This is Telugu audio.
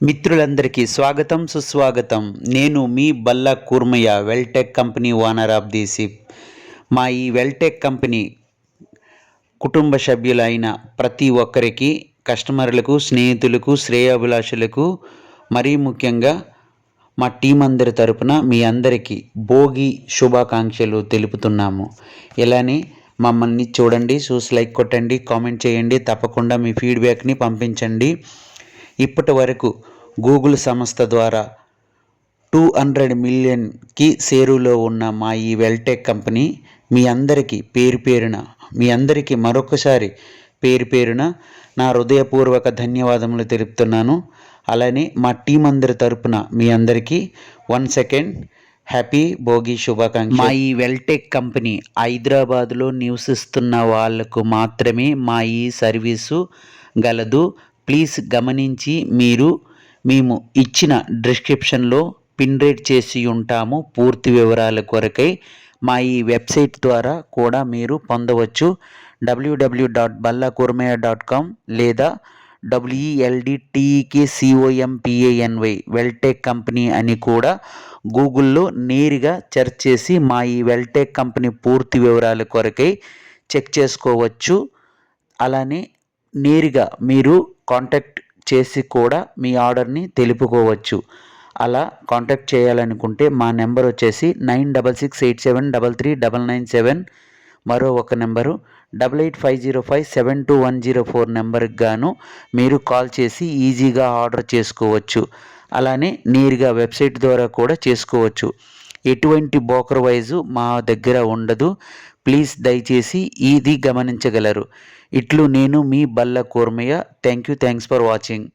మిత్రులందరికీ స్వాగతం సుస్వాగతం. నేను మీ Balla Kurmaiah, Veltech company owner of the ship. మా ఈ వెల్టెక్ కంపెనీ కుటుంబ సభ్యులైన ప్రతి ఒక్కరికి, కస్టమర్లకు, స్నేహితులకు, శ్రేయోభిలాషులకు, మరీ ముఖ్యంగా మా టీం అందరి తరపున మీ అందరికీ భోగి శుభాకాంక్షలు తెలుపుతున్నాము. ఇలానే మమ్మల్ని చూడండి, చూసి లైక్ కొట్టండి, కామెంట్ చేయండి, తప్పకుండా మీ ఫీడ్బ్యాక్ని పంపించండి. ఇప్పటి వరకు గూగుల్ సంస్థ ద్వారా 200 మిలియన్కి షేరులో ఉన్న మా ఈ వెల్టెక్ కంపెనీ మీ అందరికీ మీ అందరికీ మరొకసారి పేరున నా హృదయపూర్వక ధన్యవాదములు తెలుపుతున్నాను. అలానే మా టీం అందరి తరపున మీ అందరికీ వన్స్ అగైన్ హ్యాపీ భోగి శుభాకాంక్షలు. మా ఈ వెల్టెక్ కంపెనీ హైదరాబాద్లో నివసిస్తున్న వాళ్లకు మాత్రమే మా ఈ సర్వీసు గలదు. ప్లీజ్ గమనించి మేము ఇచ్చిన డిస్క్రిప్షన్లో పిన్ రేట్ చేసి ఉంటాము. పూర్తి వివరాల కొరకై మా ఈ వెబ్సైట్ ద్వారా కూడా మీరు పొందవచ్చు. www.ballakurmaya.com లేదా WELDTEKCOMPANY వెల్టెక్ కంపెనీ అని కూడా గూగుల్లో నేరుగా సెర్చ్ చేసి మా ఈ వెల్టెక్ కంపెనీ పూర్తి వివరాల కొరకై చెక్ చేసుకోవచ్చు. అలానే నేరుగా మీరు కాంటాక్ట్ చేసి కూడా మీ ఆర్డర్ని తెలుపుకోవచ్చు. అలా కాంటాక్ట్ చేయాలనుకుంటే మా నెంబర్ వచ్చేసి 9668733997. మరో ఒక నెంబరు 8850572104 నెంబర్కి గాను మీరు కాల్ చేసి ఈజీగా ఆర్డర్ చేసుకోవచ్చు. అలానే నేరుగా వెబ్సైట్ ద్వారా కూడా చేసుకోవచ్చు. ఎటువంటి బ్రోకర్ వైజు మా దగ్గర ఉండదు. ప్లీజ్ దయచేసి ఇది గమనించగలరు. ఇట్లు నేను మీ Balla Kurmaiah. Thanks for watching.